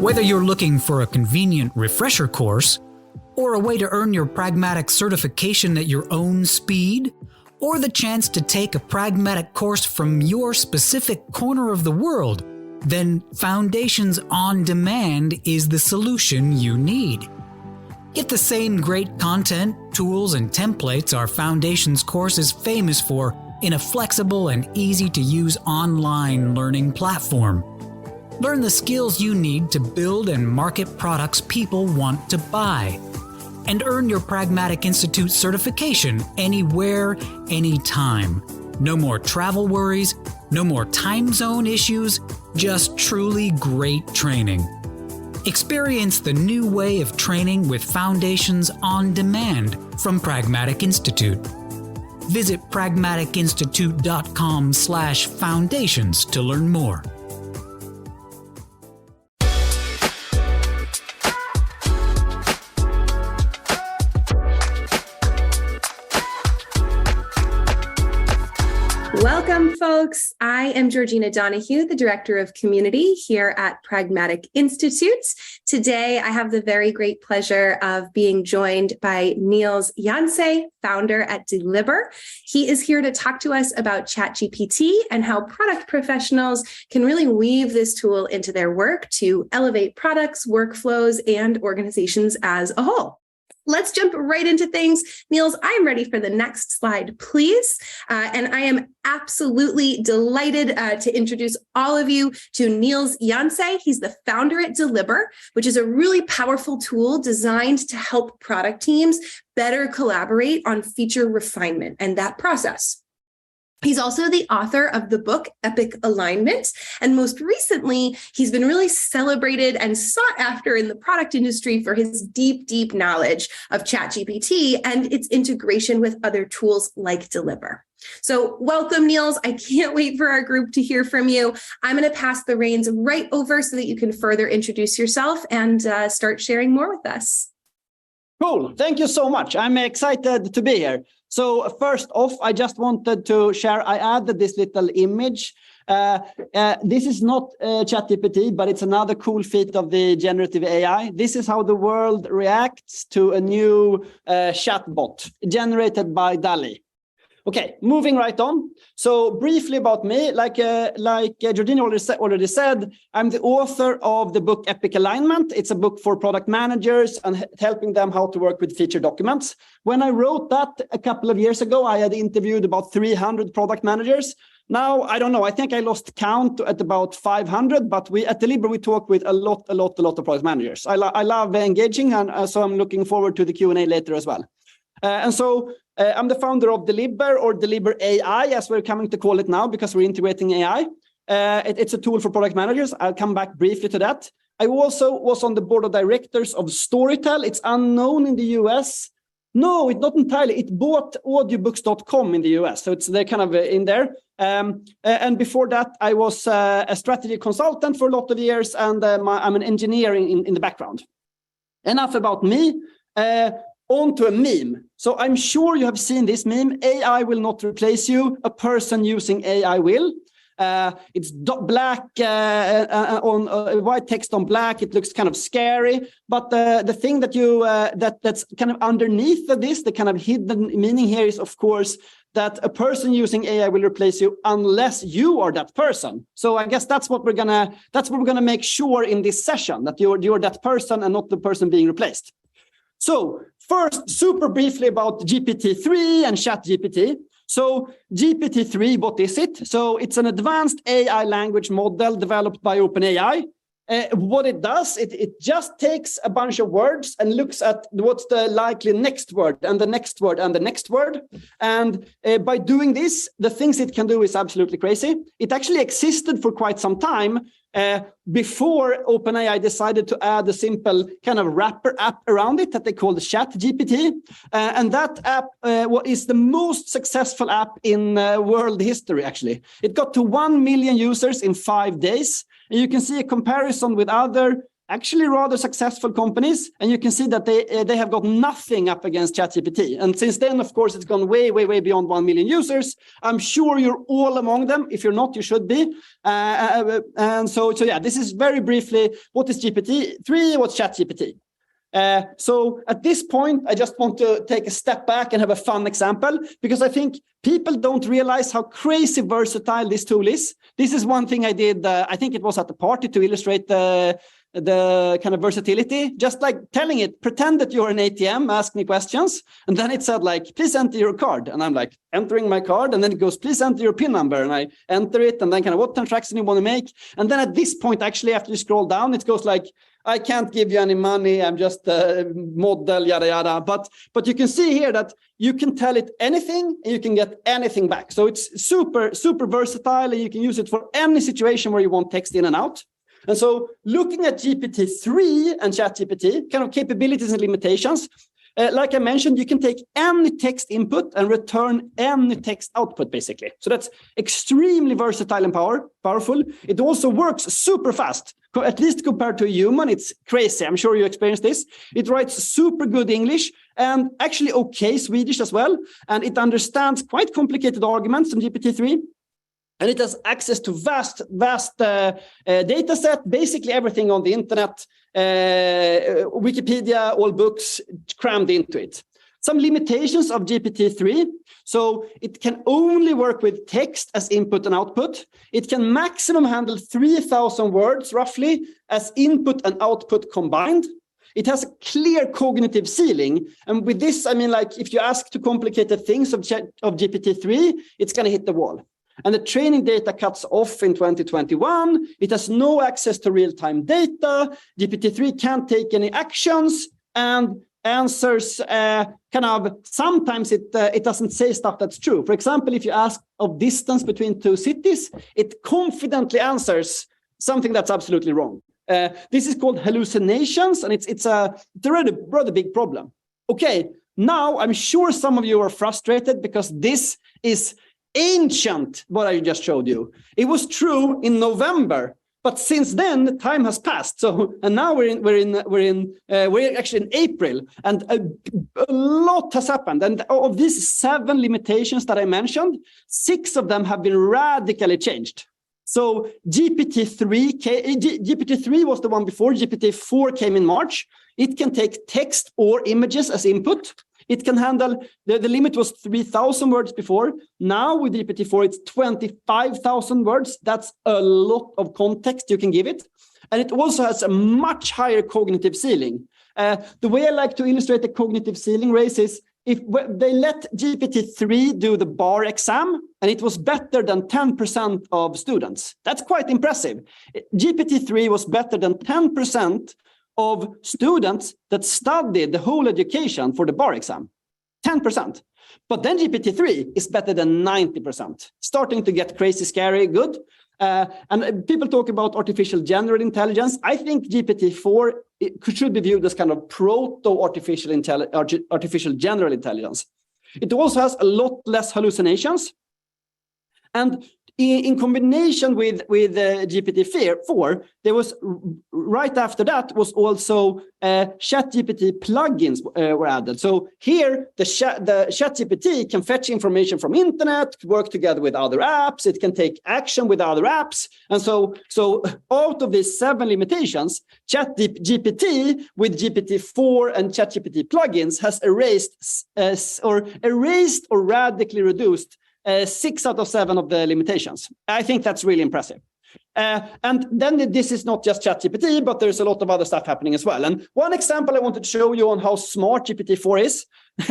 Whether you're looking for a convenient refresher course, or a way to earn your Pragmatic certification at your own speed, or the chance to take a Pragmatic course from your specific corner of the world, then Foundations on Demand is the solution you need. Get the same great content, tools, and templates our Foundations course is famous for in a flexible and easy-to-use online learning platform. Learn the skills you need to build and market products people want to buy. And earn your Pragmatic Institute certification anywhere, anytime. No more travel worries, no more time zone issues, just truly great training. Experience the new way of training with Foundations on Demand from Pragmatic Institute. Visit pragmaticinstitute.com/foundations to learn more. Welcome, folks. I am Georgina Donahue, the Director of Community here at Pragmatic Institute. Today, I have the very great pleasure of being joined by Nils Janse, founder at Delibr. He is here to talk to us about ChatGPT and how product professionals can really weave this tool into their work to elevate products, workflows, and organizations as a whole. Let's jump right into things. Nils, I'm ready for the next slide, please. And I am absolutely delighted to introduce all of you to Nils Janse. He's the founder at Delibr, which is a really powerful tool designed to help product teams better collaborate on feature refinement and that process. He's also the author of the book, Epic Alignment. And most recently, he's been really celebrated and sought after in the product industry for his deep, deep knowledge of ChatGPT and its integration with other tools like Delibr. So welcome, Nils. I can't wait for our group to hear from you. I'm going to pass the reins right over so that you can further introduce yourself and start sharing more with us. Cool. Thank you so much. I'm excited to be here. So first off, I just wanted to share, I added this little image. This is not ChatGPT, but it's another cool feat of the generative AI. This is how the world reacts to a new chatbot generated by DALL-E. Okay, moving right on. So briefly about me, like Georgina already said, I'm the author of the book Epic Alignment. It's a book for product managers and helping them how to work with feature documents. When I wrote that a couple of years ago, I had interviewed about 300 product managers. Now, I don't know, I think I lost count at about 500, but we at Delibr, we talk with a lot of product managers. I love engaging, and so I'm looking forward to the Q&A later as well. I'm the founder of Delibr, or Delibr AI, as we're coming to call it now, because we're integrating AI. It's a tool for product managers. I'll come back briefly to that. I also was on the board of directors of Storytel. It's unknown in the US. No, it's not entirely. It bought audiobooks.com in the US, so they're kind of in there. And before that, I was a strategy consultant for a lot of years, and I'm an engineer in the background. Enough about me. On to a meme. So I'm sure you have seen this meme. AI will not replace you. A person using AI will. It's black on white text on black. It looks kind of scary. But the thing that that's kind of underneath of this, the kind of hidden meaning here is, of course, that a person using AI will replace you unless you are that person. So I guess that's what we're gonna make sure in this session, that you're that person and not the person being replaced. So first, super briefly about GPT-3 and ChatGPT. So GPT-3, what is it? So it's an advanced AI language model developed by OpenAI. What it does, it just takes a bunch of words and looks at what's the likely next word and the next word and the next word. And by doing this, the things it can do is absolutely crazy. It actually existed for quite some time before OpenAI decided to add a simple kind of wrapper app around it that they called ChatGPT. And that app is the most successful app in world history, actually. It got to 1 million users in 5 days. And you can see a comparison with other actually rather successful companies, and you can see that they have got nothing up against ChatGPT. And since then, of course, it's gone way, way, way beyond 1 million users. I'm sure you're all among them. If you're not, you should be. And so yeah, this is very briefly, what is GPT-3, what's ChatGPT? So at this point, I just want to take a step back and have a fun example, because I think people don't realize how crazy versatile this tool is. This is one thing I did, I think it was at the party, to illustrate the kind of versatility, just like telling it, pretend that you're an ATM, ask me questions. And then it said like, please enter your card. And I'm like entering my card. And then it goes, please enter your PIN number. And I enter it. And then kind of what transaction you want to make. And then at this point, actually, after you scroll down, it goes like, I can't give you any money. I'm just a model, yada, yada. But you can see here that you can tell it anything and you can get anything back. So it's super, super versatile, and you can use it for any situation where you want text in and out. And so looking at GPT-3 and ChatGPT, kind of capabilities and limitations, like I mentioned, you can take any text input and return any text output, basically. So that's extremely versatile and powerful. It also works super fast, at least compared to a human. It's crazy. I'm sure you experienced this. It writes super good English and actually okay Swedish as well. And it understands quite complicated arguments in GPT-3. And it has access to vast data set, basically everything on the internet, Wikipedia, all books crammed into it. Some limitations of GPT-3. So it can only work with text as input and output. It can maximum handle 3,000 words roughly as input and output combined. It has a clear cognitive ceiling. And with this, I mean, like if you ask too complicated things of GPT-3, it's going to hit the wall. And the training data cuts off in 2021. It has no access to real-time data. GPT-3 can't take any actions and answers sometimes it doesn't say stuff that's true. For example, if you ask of distance between two cities, it confidently answers something that's absolutely wrong. This is called hallucinations, and it's a rather big problem. Okay, now I'm sure some of you are frustrated because this is ancient, what I just showed you. It was true in November, but since then time has passed. So, and now we're actually in April, and a lot has happened. And of these 7 limitations that I mentioned, 6 of them have been radically changed. So GPT-3 was the one before. GPT-4 came in March. It can take text or images as input. It can handle, the limit was 3,000 words before. Now with GPT-4, it's 25,000 words. That's a lot of context you can give it. And it also has a much higher cognitive ceiling. The way I like to illustrate the cognitive ceiling race is if they let GPT-3 do the bar exam, and it was better than 10% of students. That's quite impressive. GPT-3 was better than 10% of students that studied the whole education for the bar exam, 10%. But then GPT-3 is better than 90%, starting to get crazy, scary, good. And people talk about artificial general intelligence. I think GPT-4 should be viewed as kind of proto-artificial general intelligence. It also has a lot less hallucinations. And in combination with GPT-4, there was right after that was also ChatGPT plugins were added. So here the ChatGPT can fetch information from internet, work together with other apps. It can take action with other apps, and so out of these 7 limitations, ChatGPT with GPT-4 and ChatGPT plugins has erased or radically reduced 6 out of 7 of the limitations. I think that's really impressive. And then this is not just ChatGPT, but there's a lot of other stuff happening as well. And one example I wanted to show you on how smart GPT-4 is,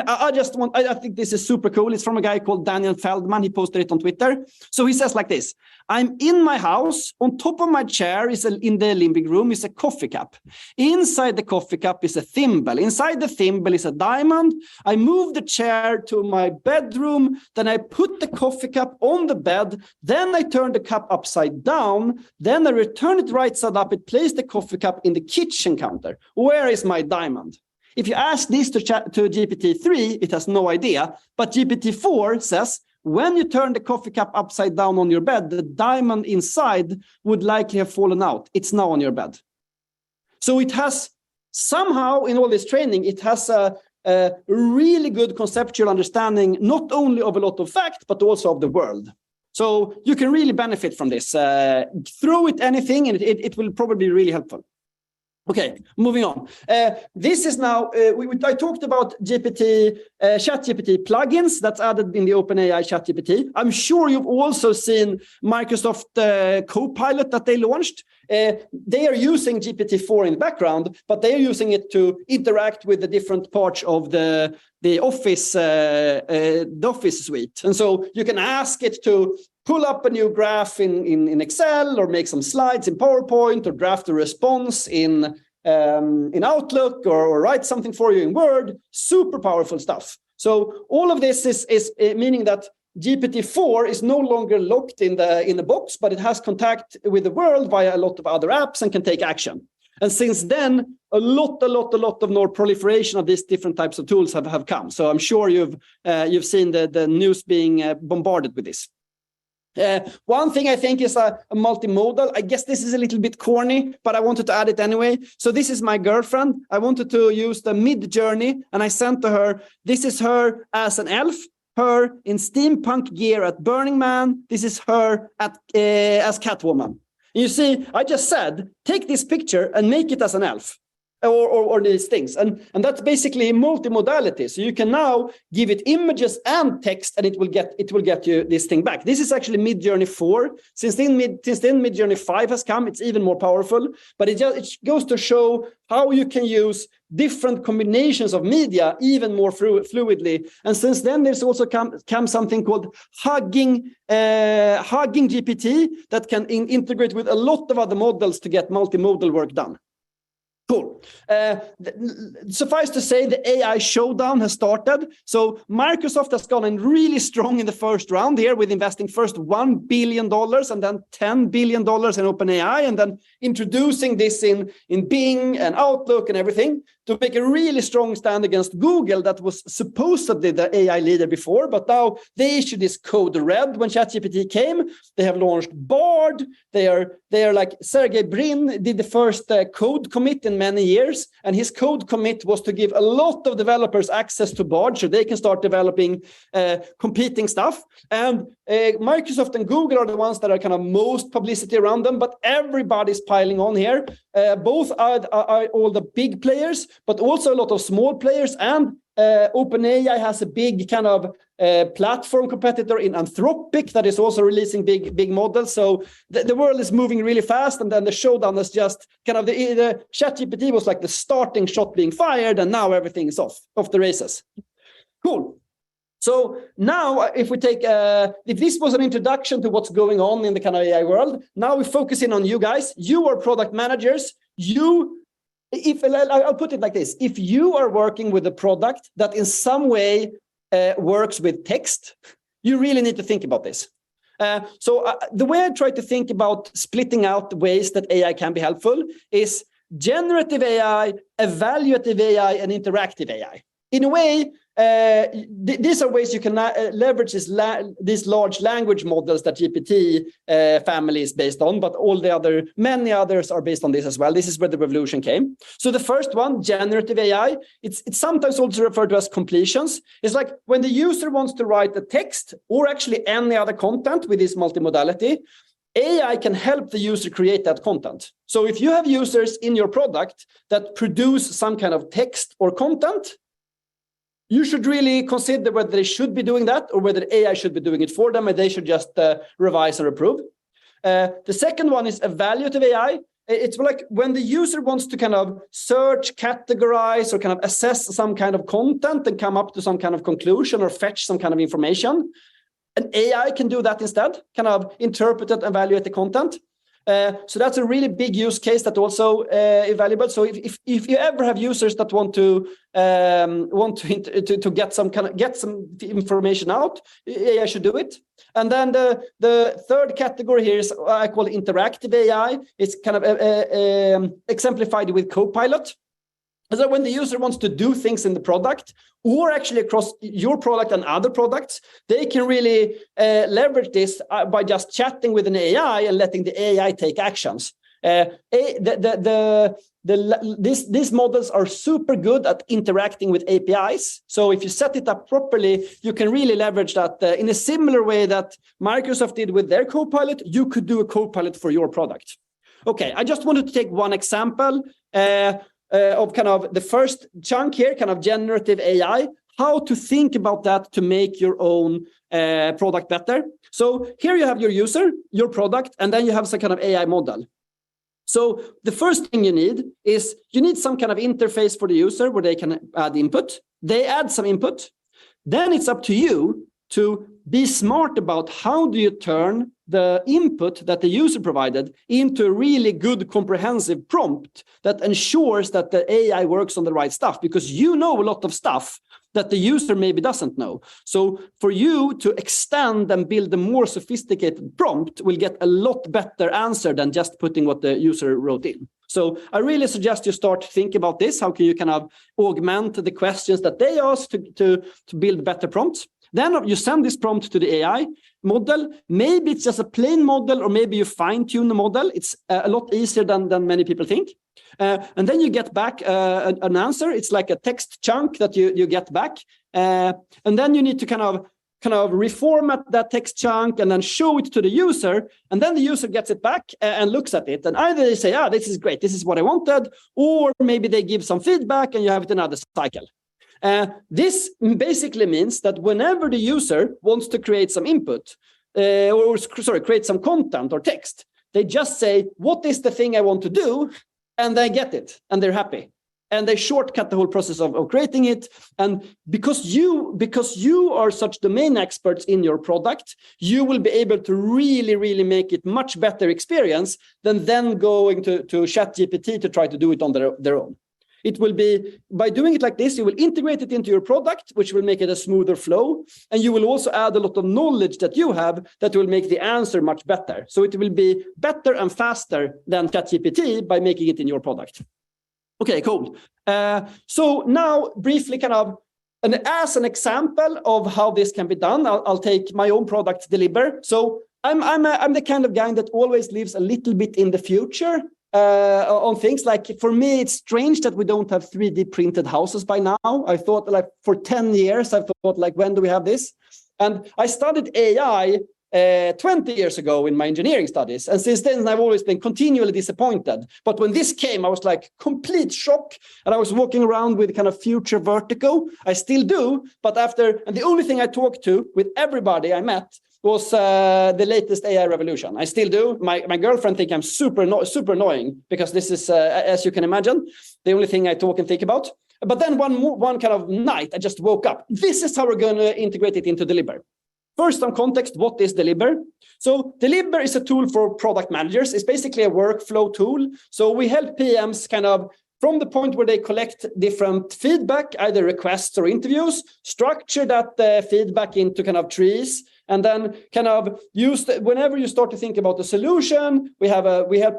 I think this is super cool. It's from a guy called Daniel Feldman. He posted it on Twitter. So he says like this: I'm in my house. On top of my chair in the living room is a coffee cup. Inside the coffee cup is a thimble. Inside the thimble is a diamond. I move the chair to my bedroom. Then I put the coffee cup on the bed. Then I turn the cup upside down. Then I return it right side up. It places the coffee cup in the kitchen counter. Where is my diamond? If you ask this to GPT-3, it has no idea. But GPT-4 says, when you turn the coffee cup upside down on your bed, the diamond inside would likely have fallen out. It's now on your bed. So it has somehow in all this training, it has a really good conceptual understanding, not only of a lot of facts, but also of the world. So you can really benefit from this. Throw it anything and it will probably be really helpful. Okay, moving on. This is now, I talked about ChatGPT plugins that's added in the OpenAI ChatGPT. I'm sure you've also seen Microsoft Copilot that they launched. They are using GPT-4 in the background, but they are using it to interact with the different parts of the Office suite. And so you can ask it to pull up a new graph in Excel, or make some slides in PowerPoint, or draft a response in Outlook, or write something for you in Word. Super powerful stuff. So all of this is meaning that GPT-4 is no longer locked in the box, but it has contact with the world via a lot of other apps and can take action. And since then, a lot of more proliferation of these different types of tools have come. So I'm sure you've seen the news being bombarded with this. One thing I think is a multimodal. I guess this is a little bit corny, but I wanted to add it anyway. So this is my girlfriend. I wanted to use the Mid-Journey, and I sent to her, this is her as an elf, her in steampunk gear at Burning Man. This is her as Catwoman. You see, I just said, take this picture and make it as an elf. Or these things, and that's basically multimodality. So you can now give it images and text, and it will get you this thing back. This is actually Mid-Journey 4. Since then Mid-Journey 5 has come, it's even more powerful. But it goes to show how you can use different combinations of media even more fluidly. And since then, there's also come something called Hugging GPT that can integrate with a lot of other models to get multimodal work done. Cool. Suffice to say, the AI showdown has started. So Microsoft has gone in really strong in the first round here, with investing first $1 billion and then $10 billion in OpenAI, and then introducing this in Bing and Outlook and everything to make a really strong stand against Google, that was supposedly the AI leader before, but now they issued this code red when ChatGPT came. They have launched Bard. They are like Sergey Brin did the first code commit in many years, and his code commit was to give a lot of developers access to Bard so they can start developing competing stuff. And Microsoft and Google are the ones that are kind of most publicity around them, but everybody's piling on here. Both are all the big players, but also a lot of small players, and OpenAI has a big kind of platform competitor in Anthropic that is also releasing big models. So the world is moving really fast, and then the showdown is just kind of the ChatGPT was like the starting shot being fired, and now everything is off the races. Cool. So now, if we take, if this was an introduction to what's going on in the kind of AI world, now we focus in on you guys. You are product managers. I'll put it like this: if you are working with a product that in some way works with text, you really need to think about this. So the way I try to think about splitting out the ways that AI can be helpful is generative AI, evaluative AI, and interactive AI. In a way, these are ways you can leverage these large language models that GPT family is based on, but many others are based on this as well. This is where the revolution came. So the first one, generative AI, it's sometimes also referred to as completions. It's like when the user wants to write a text or actually any other content with this multimodality, AI can help the user create that content. So if you have users in your product that produce some kind of text or content, you should really consider whether they should be doing that or whether AI should be doing it for them, and they should just revise and approve. The second one is evaluative AI. It's like when the user wants to kind of search, categorize, or kind of assess some kind of content and come up to some kind of conclusion or fetch some kind of information. An AI can do that instead, kind of interpret and evaluate the content. So that's a really big use case that also is valuable. So if you ever have users that want to get some information out, AI should do it. And then the third category here is I call interactive AI. It's kind of exemplified with Copilot. So when the user wants to do things in the product, or actually across your product and other products, they can really leverage this by just chatting with an AI and letting the AI take actions. The these models are super good at interacting with APIs. So if you set it up properly, you can really leverage that in a similar way that Microsoft did with their Copilot. You could do a Copilot for your product. Okay, I just wanted to take one example of kind of the first chunk here, kind of generative AI, how to think about that to make your own product better. So here you have your user, your product, and then you have some kind of AI model. So the first thing you need is you need some kind of interface for the user where they can add input. They add some input. Then it's up to you to be smart about how do you turn the input that the user provided into a really good comprehensive prompt that ensures that the AI works on the right stuff, because you know a lot of stuff that the user maybe doesn't know. So for you to extend and build a more sophisticated prompt will get a lot better answer than just putting what the user wrote in. So I really suggest you start to think about this. How can you kind of augment the questions that they ask to build better prompts? Then you send this prompt to the AI model. Maybe it's just a plain model, or maybe you fine-tune the model. It's a lot easier than many people think. And then you get back an answer. It's like a text chunk that you get back. And then you need to kind of reformat that text chunk and then show it to the user. And then the user gets it back and looks at it. And either they say, this is great, this is what I wanted, or maybe they give some feedback and you have it another cycle. This basically means that whenever the user wants to create some input, create some content or text, they just say, what is the thing I want to do? And they get it, and they're happy. And they shortcut the whole process of creating it. And because you are such domain experts in your product, you will be able to really, really make it much better experience than then going to ChatGPT to try to do it on their own. It will be, by doing it like this, you will integrate it into your product, which will make it a smoother flow. And you will also add a lot of knowledge that you have that will make the answer much better. So it will be better and faster than ChatGPT by making it in your product. Okay, cool. So now briefly as an example of how this can be done, I'll take my own product, Delibr. So I'm the kind of guy that always lives a little bit in the future. On things like, for me, it's strange that we don't have 3D printed houses by now. I thought like for 10 years, I thought like, when do we have this? And I studied AI 20 years ago in my engineering studies. And since then, I've always been continually disappointed. But when this came, I was like complete shock. And I was walking around with kind of future vertigo. I still do. But and the only thing I talked to with everybody I met was the latest AI revolution. I still do. My girlfriend thinks I'm super annoying because this is, as you can imagine, the only thing I talk and think about. But then one kind of night, I just woke up. This is how we're going to integrate it into Delibr. First, some context, what is Delibr? So Delibr is a tool for product managers. It's basically a workflow tool. So we help PMs kind of from the point where they collect different feedback, either requests or interviews, structure that feedback into kind of trees, and then kind of whenever you start to think about the solution, we help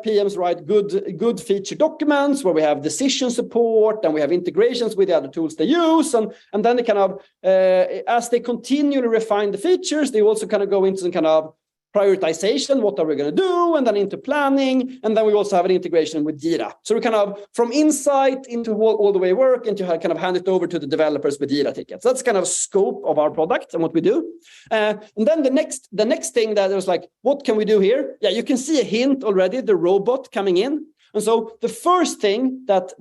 PMs write good feature documents where we have decision support and we have integrations with the other tools they use. And then they kind of, as they continually refine the features, they also kind of go into some kind of prioritization, what are we going to do, and then into planning, and then we also have an integration with Jira. So we kind of from insight into all the way work and to kind of hand it over to the developers with Jira tickets. That's kind of scope of our product and what we do. And then the next thing that was like, what can we do here? Yeah, you can see a hint already, the robot coming in. And so the first thing that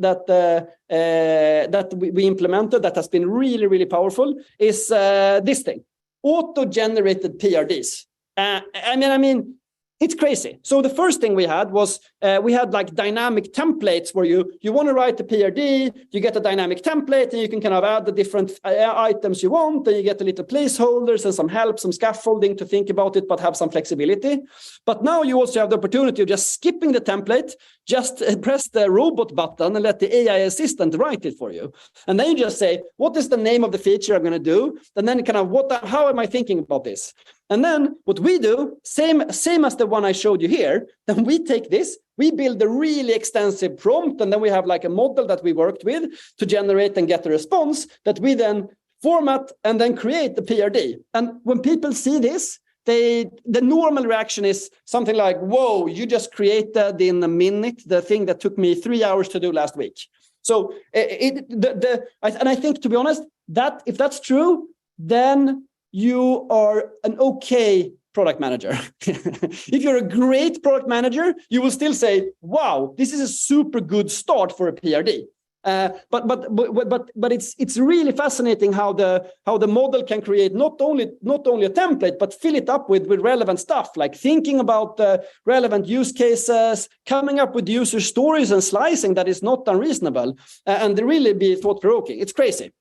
we implemented that has been really, really powerful is this thing, auto-generated PRDs. I mean, it's crazy. So the first thing we had was we had like dynamic templates where you want to write the PRD, you get a dynamic template and you can kind of add the different items you want, and you get a little placeholders and some help, some scaffolding to think about it, but have some flexibility. But now you also have the opportunity of just skipping the template, just press the robot button and let the AI assistant write it for you. And then you just say, what is the name of the feature I'm going to do? And then kind of how am I thinking about this? And then what we do, same as the one I showed you here, then we take this, we build a really extensive prompt, and then we have like a model that we worked with to generate and get a response that we then format and then create the PRD. And when people see this, the normal reaction is something like, whoa, you just created in a minute the thing that took me 3 hours to do last week. So I think, to be honest, that if that's true, then you are an okay product manager. If you're a great product manager, you will still say, wow, this is a super good start for a PRD. But it's really fascinating how the model can create not only a template, but fill it up with relevant stuff, like thinking about relevant use cases, coming up with user stories and slicing that is not unreasonable, and really be thought-provoking. It's crazy.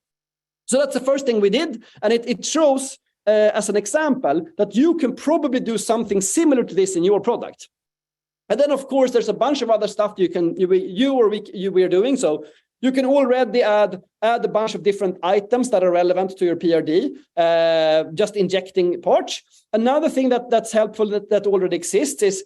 So that's the first thing we did, and it shows as an example that you can probably do something similar to this in your product. And then, of course, there's a bunch of other stuff we are doing. So you can already add a bunch of different items that are relevant to your PRD, just injecting parts. Another thing that's helpful that already exists is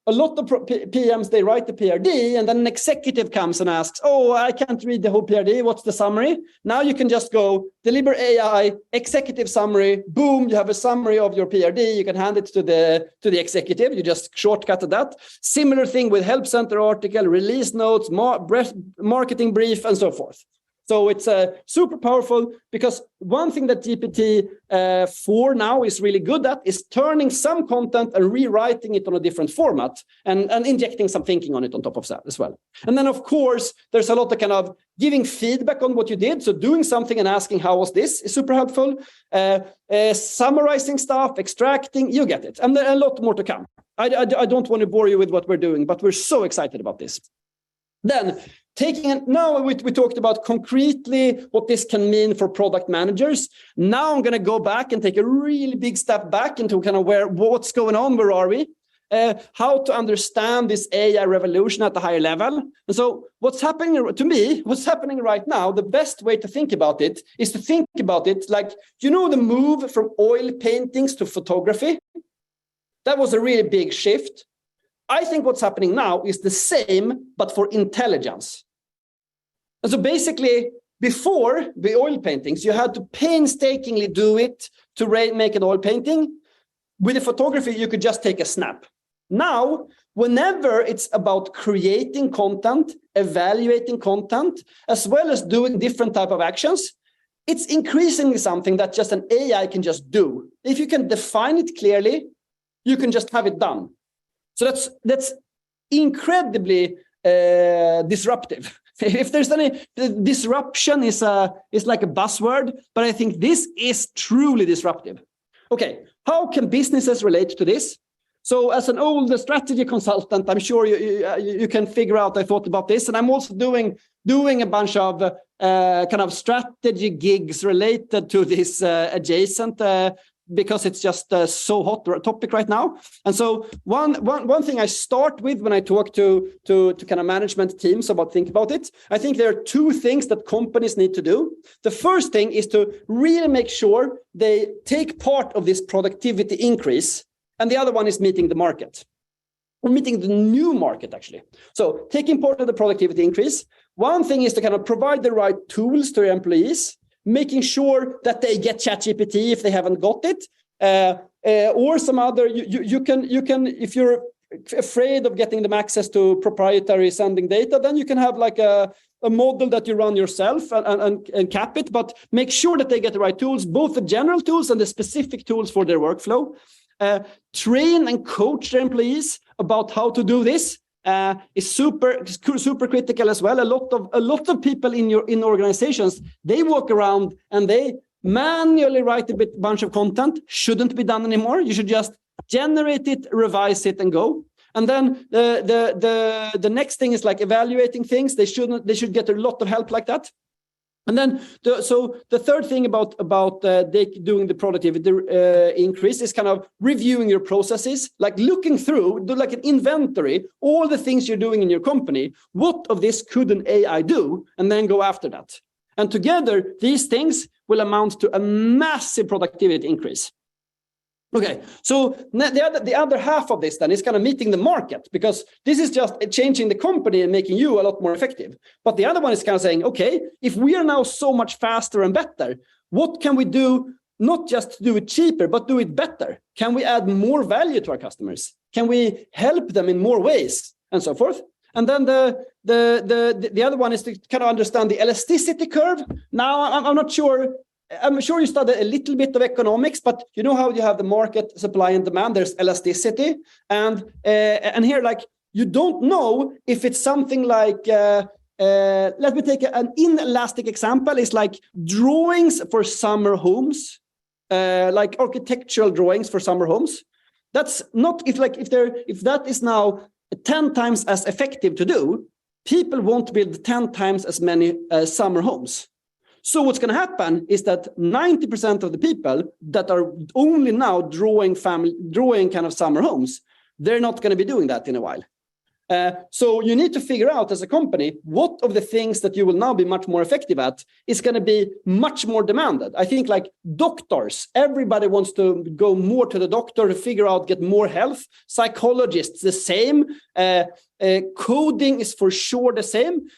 a lot of PMs, they write the PRD, and then an executive comes and asks, oh, I can't read the whole PRD. What's the summary? Now you can just go Delibr AI, executive summary, boom, you have a summary of your PRD. You can hand it to the executive. You just shortcutted that. Similar thing with help center article, release notes, marketing brief, and so forth. So it's super powerful, because one thing that GPT-4 now is really good at is turning some content and rewriting it on a different format and injecting some thinking on it on top of that as well. And then, of course, there's a lot of kind of giving feedback on what you did. So doing something and asking, how was this, is super helpful. Summarizing stuff, extracting, you get it. And there are a lot more to come. I don't want to bore you with what we're doing, but we're so excited about this. Then, now we talked about concretely what this can mean for product managers. Now I'm going to go back and take a really big step back into kind of what's going on, where are we? How to understand this AI revolution at a higher level. And so what's happening right now, the best way to think about it is to think about it like, the move from oil paintings to photography? That was a really big shift. I think what's happening now is the same, but for intelligence. And so basically, before the oil paintings, you had to painstakingly do it to make an oil painting. With the photography, you could just take a snap. Now, whenever it's about creating content, evaluating content, as well as doing different type of actions, it's increasingly something that just an AI can just do. If you can define it clearly, you can just have it done. So that's incredibly disruptive. If there's any disruption is like a buzzword, but I think this is truly disruptive. Okay, how can businesses relate to this? So as an old strategy consultant, I'm sure you can figure out, I thought about this, and I'm also doing a bunch of kind of strategy gigs related to this adjacent because it's just so hot topic right now. And so one thing I start with when I talk to kind of management teams about think about it, I think there are two things that companies need to do. The first thing is to really make sure they take part of this productivity increase, and the other one is meeting the market, or meeting the new market, actually. So taking part of the productivity increase. One thing is to kind of provide the right tools to your employees, making sure that they get ChatGPT if they haven't got it, or some other. You can if you're afraid of getting them access to proprietary sending data, then you can have like a model that you run yourself and cap it, but make sure that they get the right tools, both the general tools and the specific tools for their workflow. Train and coach their employees about how to do this. Is super critical as well. A lot of people in organizations, they walk around and they manually write a bunch of content. Shouldn't be done anymore. You should just generate it, revise it, and go. And then the next thing is like evaluating things. They should get a lot of help like that. And then, the third thing about doing the productivity increase is kind of reviewing your processes, like looking through, do like an inventory, all the things you're doing in your company. What of this could an AI do? And then go after that. And together, these things will amount to a massive productivity increase. Okay, so the other half of this then is kind of meeting the market, because this is just changing the company and making you a lot more effective. But the other one is kind of saying, okay, if we are now so much faster and better, what can we do not just do it cheaper, but do it better? Can we add more value to our customers? Can we help them in more ways, and so forth? And then the other one is to kind of understand the elasticity curve. Now, I'm not sure. I'm sure you studied a little bit of economics, but you know how you have the market supply and demand. There's elasticity, and here, like, you don't know if it's something like. Let me take an inelastic example. It's like drawings for summer homes, like architectural drawings for summer homes. That's not if that is now 10 times as effective to do, people won't build 10 times as many summer homes. So what's going to happen is that 90% of the people that are only now drawing kind of summer homes, they're not going to be doing that in a while. So you need to figure out as a company, what of the things that you will now be much more effective at is going to be much more demanded. I think like doctors, everybody wants to go more to the doctor to figure out, get more health. Psychologists, the same. Coding is for sure the same.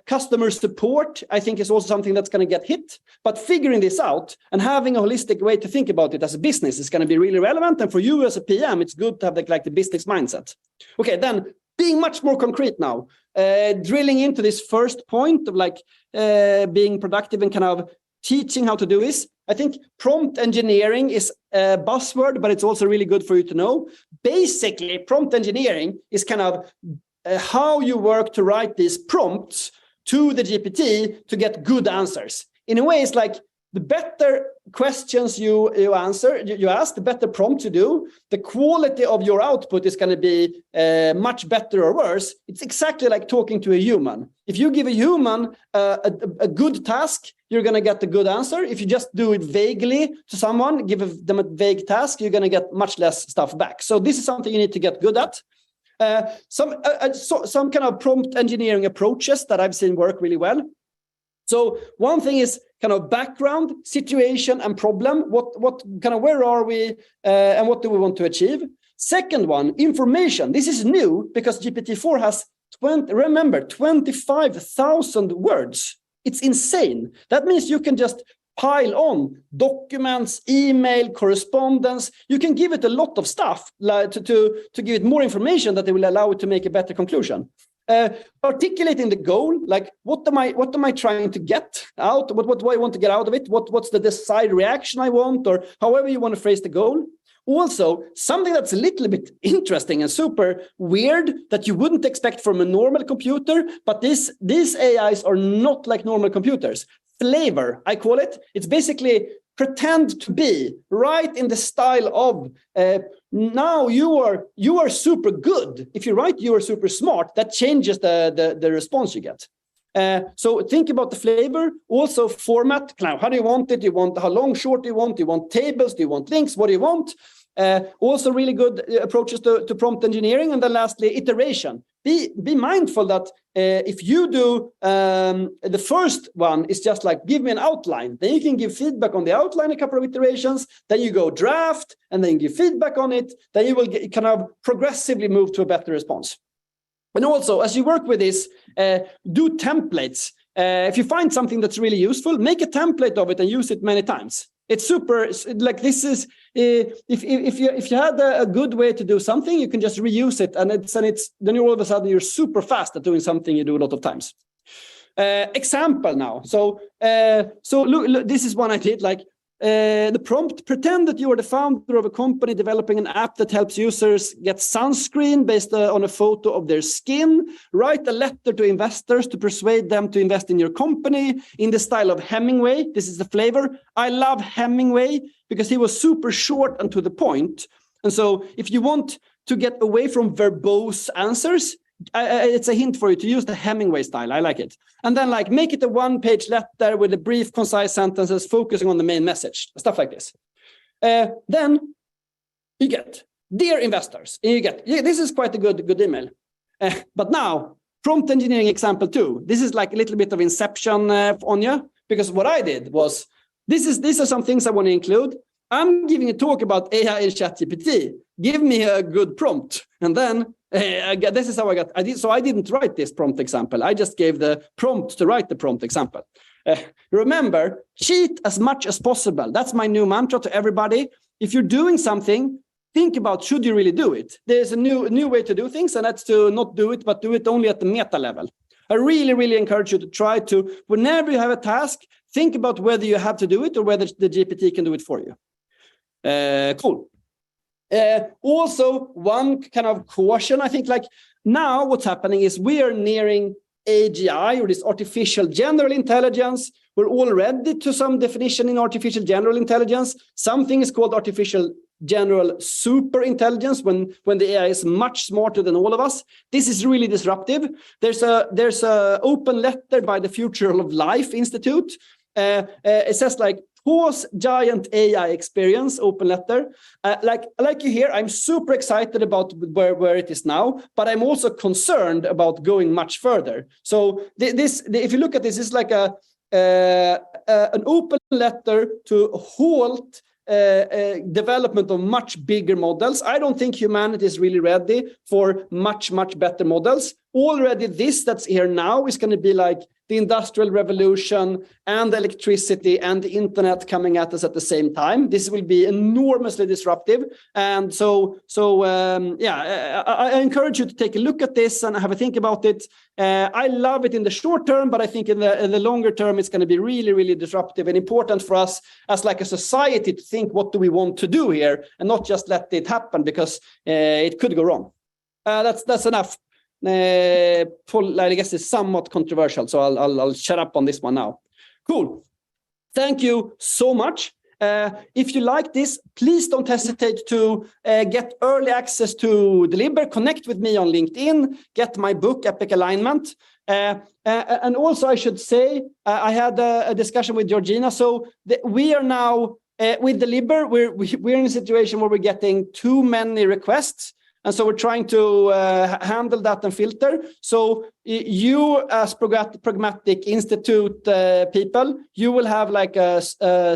Customer support, I think, is also something that's going to get hit. But figuring this out and having a holistic way to think about it as a business is going to be really relevant. And for you as a PM, it's good to have the business mindset. Okay, then being much more concrete now, drilling into this first point of being productive and kind of teaching how to do this. I think prompt engineering is a buzzword, but it's also really good for you to know. Basically, prompt engineering is kind of how you work to write these prompts to the GPT to get good answers. In a way, it's like the better questions you ask, the better prompts you do, the quality of your output is going to be much better or worse. It's exactly like talking to a human. If you give a human a good task, you're going to get a good answer. If you just do it vaguely to someone, give them a vague task, you're going to get much less stuff back. So this is something you need to get good at. Some kind of prompt engineering approaches that I've seen work really well. So one thing is kind of background, situation, and problem. What kind of, where are we, and what do we want to achieve? Second one, information. This is new because GPT-4 has 25,000 words. It's insane. That means you can just pile on documents, email, correspondence. You can give it a lot of stuff to give it more information that it will allow it to make a better conclusion. Articulating the goal, like what am I trying to get out? What do I want to get out of it? What's the desired reaction I want, or however you want to phrase the goal. Also, something that's a little bit interesting and super weird that you wouldn't expect from a normal computer, but these AIs are not like normal computers. Flavor, I call it. It's basically pretend to be right in the style of now you are super good. If you write you are super smart, that changes the response you get. So think about the flavor. Also format. Now, how do you want it? How long, short do you want? Do you want tables? Do you want links? What do you want? Also really good approaches to prompt engineering. And then lastly, iteration. Be mindful that if you do the first one is just like give me an outline, then you can give feedback on the outline a couple of iterations, then you go draft and then give feedback on it, then you will kind of progressively move to a better response. And also, as you work with this, do templates. If you find something that's really useful, make a template of it and use it many times. It's super, like this is, if you had a good way to do something, you can just reuse it, and then you're all of a sudden you're super fast at doing something you do a lot of times. Example now. So look, this is one I did. Like the prompt: pretend that you are the founder of a company developing an app that helps users get sunscreen based on a photo of their skin. Write a letter to investors to persuade them to invest in your company in the style of Hemingway. This is the flavor. I love Hemingway because he was super short and to the point. And so if you want to get away from verbose answers, it's a hint for you to use the Hemingway style. I like it. And then like make it a one-page letter with a brief, concise sentences focusing on the main message, stuff like this. Then you get, dear investors, and you get, this is quite a good email. But now, prompt engineering example 2. This is like a little bit of inception on you, because what I did was, these are some things I want to include. I'm giving a talk about AI and ChatGPT. Give me a good prompt. And then this is how I didn't write this prompt example. I just gave the prompt to write the prompt example. Remember, cheat as much as possible. That's my new mantra to everybody. If you're doing something, think about, should you really do it? There's a new way to do things, and that's to not do it, but do it only at the meta level. I really, really encourage you to try to, whenever you have a task, think about whether you have to do it or whether the GPT can do it for you. Cool. Also, one kind of caution, I think, like now what's happening is we are nearing AGI, or this artificial general intelligence. We're already to some definition in artificial general intelligence. Something is called artificial general super intelligence when the AI is much smarter than all of us. This is really disruptive. There's a open letter by the Future of Life Institute. It says like, pause giant AI experience, open letter. Like you hear, I'm super excited about where it is now, but I'm also concerned about going much further. So if you look at this, it's like an open letter to halt development of much bigger models. I don't think humanity is really ready for much better models. Already this that's here now is going to be like the Industrial Revolution and electricity and the internet coming at us at the same time. This will be enormously disruptive. And I encourage you to take a look at this and have a think about it. I love it in the short term, but I think in the longer term, it's going to be really, really disruptive and important for us as like a society to think, what do we want to do here, and not just let it happen, because it could go wrong. That's enough. I guess it's somewhat controversial, so I'll shut up on this one now. Cool. Thank you so much. If you like this, please don't hesitate to get early access to Delibr. Connect with me on LinkedIn. Get my book, Epic Alignment. And also, I should say, I had a discussion with Georgina. So we are now, with Delibr, we're in a situation where we're getting too many requests. And so we're trying to handle that and filter. So you, as Pragmatic Institute people, you will have like a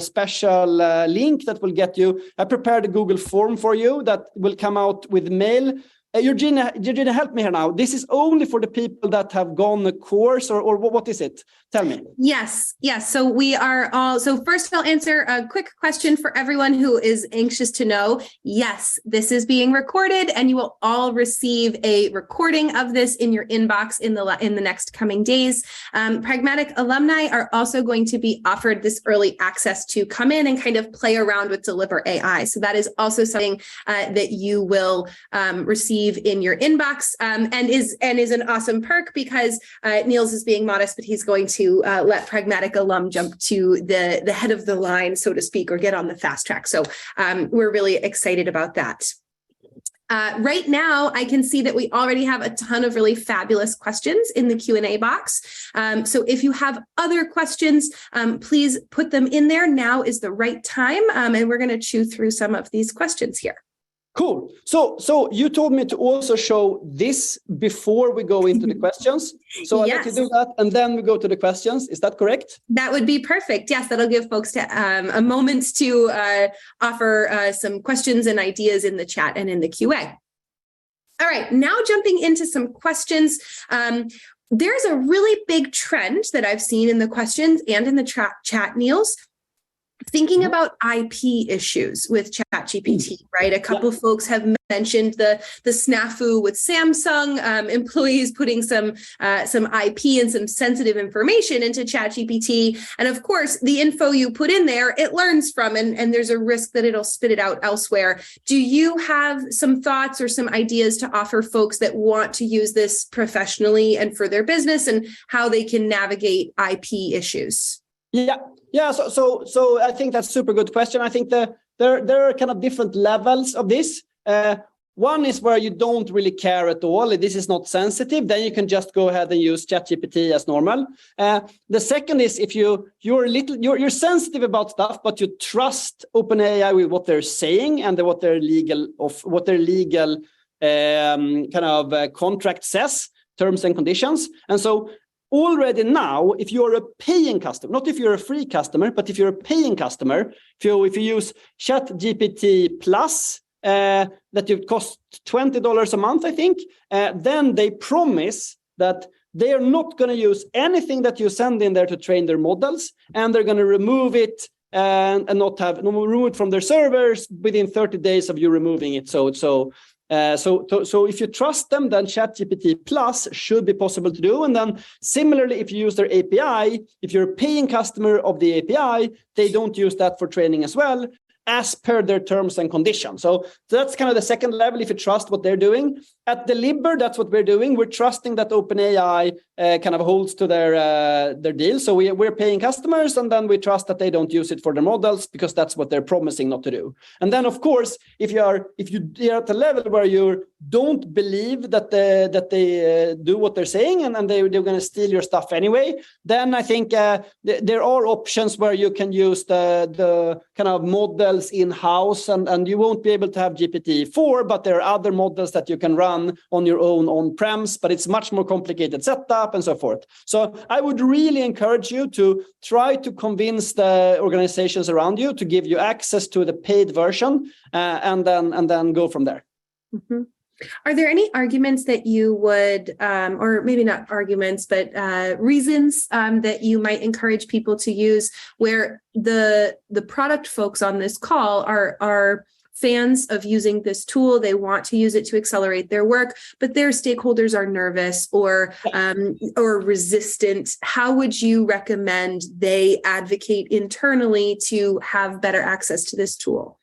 special link that will get you. I prepared a Google form for you that will come out with mail. Georgina, help me here now. This is only for the people that have gone a course, or what is it? Tell me. Yes. So we are all, so first I'll answer a quick question for everyone who is anxious to know. Yes, this is being recorded, and you will all receive a recording of this in your inbox in the next coming days. Pragmatic alumni are also going to be offered this early access to come in and kind of play around with Delibr AI. So that is also something that you will receive in your inbox, and is an awesome perk, because Nils is being modest, but he's going to let Pragmatic alum jump to the head of the line, so to speak, or get on the fast track. So we're really excited about that. Right now, I can see that we already have a ton of really fabulous questions in the Q&A box. So if you have other questions, please put them in there. Now is the right time, and we're going to chew through some of these questions here. Cool. So you told me to also show this before we go into the questions. So I'll let you do that, and then we go to the questions. Is that correct? That would be perfect. Yes, that'll give folks a moment to offer some questions and ideas in the chat and in the QA. All right, now jumping into some questions. There's a really big trend that I've seen in the questions and in the chat, Nils, thinking about IP issues with ChatGPT, right? A couple of folks have mentioned the snafu with Samsung employees putting some IP and some sensitive information into ChatGPT. And of course, the info you put in there, it learns from, and there's a risk that it'll spit it out elsewhere. Do you have some thoughts or some ideas to offer folks that want to use this professionally and for their business, and how they can navigate IP issues? Yeah. So I think that's a super good question. I think there are kind of different levels of this. One is where you don't really care at all. This is not sensitive. Then you can just go ahead and use ChatGPT as normal. The second is if you're sensitive about stuff, but you trust OpenAI with what they're saying and what their legal contract says, terms and conditions. And so already now, if you're a paying customer, not if you're a free customer, but if you're a paying customer, if you use ChatGPT Plus, that it costs $20 a month, I think, then they promise that they are not going to use anything that you send in there to train their models, and they're going to remove it and not remove it from their servers within 30 days of you removing it. So if you trust them, then ChatGPT Plus should be possible to do. And then similarly, if you use their API, if you're a paying customer of the API, they don't use that for training as well, as per their terms and conditions. So that's kind of the second level, if you trust what they're doing. At Delibr, that's what we're doing. We're trusting that OpenAI kind of holds to their deal. So we're paying customers, and then we trust that they don't use it for their models, because that's what they're promising not to do. And then, of course, if you're at a level where you don't believe that they do what they're saying, and they're going to steal your stuff anyway, then I think there are options where you can use the kind of models in-house, and you won't be able to have GPT-4, but there are other models that you can run on your own on-prems, but it's much more complicated setup and so forth. So I would really encourage you to try to convince the organizations around you to give you access to the paid version, and then go from there. Mm-hmm. Are there any arguments that you would, or maybe not arguments, but reasons that you might encourage people to use, where the product folks on this call are fans of using this tool, they want to use it to accelerate their work, but their stakeholders are nervous or resistant? How would you recommend they advocate internally to have better access to this tool?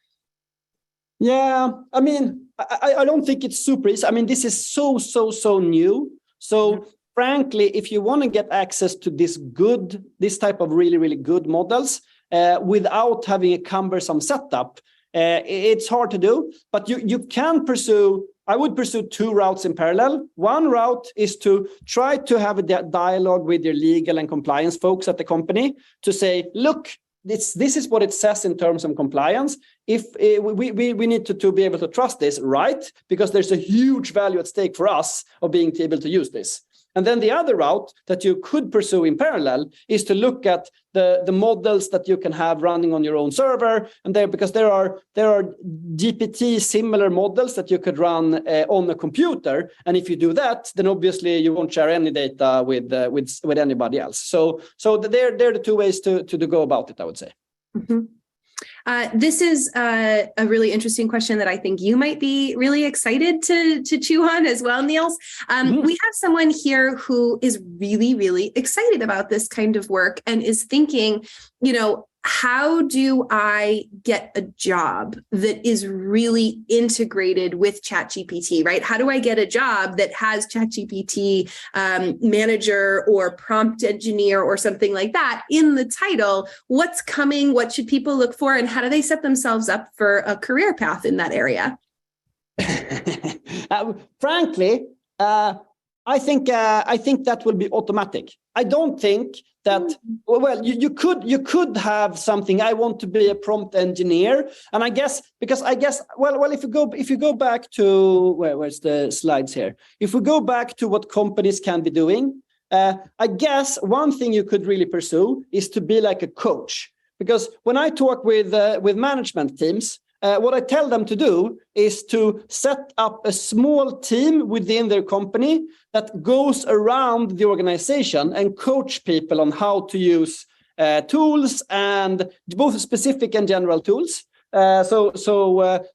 Yeah, I mean, I don't think it's super easy. I mean, this is so new. So frankly, if you want to get access to this type of really, really good models without having a cumbersome setup, it's hard to do. But you can pursue, I would pursue two routes in parallel. One route is to try to have a dialogue with your legal and compliance folks at the company to say, look, this is what it says in terms of compliance. If we need to be able to trust this, right? Because there's a huge value at stake for us of being able to use this. And then the other route that you could pursue in parallel is to look at the models that you can have running on your own server, and because there are GPT similar models that you could run on a computer. And if you do that, then obviously you won't share any data with anybody else. So they're the two ways to go about it, I would say. Mm-hmm. This is a really interesting question that I think you might be really excited to chew on as well, Nils. We have someone here who is really, really excited about this kind of work and is thinking, how do I get a job that is really integrated with ChatGPT, right? How do I get a job that has ChatGPT manager or prompt engineer or something like that in the title? What's coming? What should people look for? And how do they set themselves up for a career path in that area? Frankly, I think that will be automatic. I don't think that, well, you could have something. I want to be a prompt engineer, and I guess well, if you go back to where's the slides here? If we go back to what companies can be doing, I guess one thing you could really pursue is to be like a coach. Because when I talk with management teams, what I tell them to do is to set up a small team within their company that goes around the organization and coach people on how to use tools, and both specific and general tools. So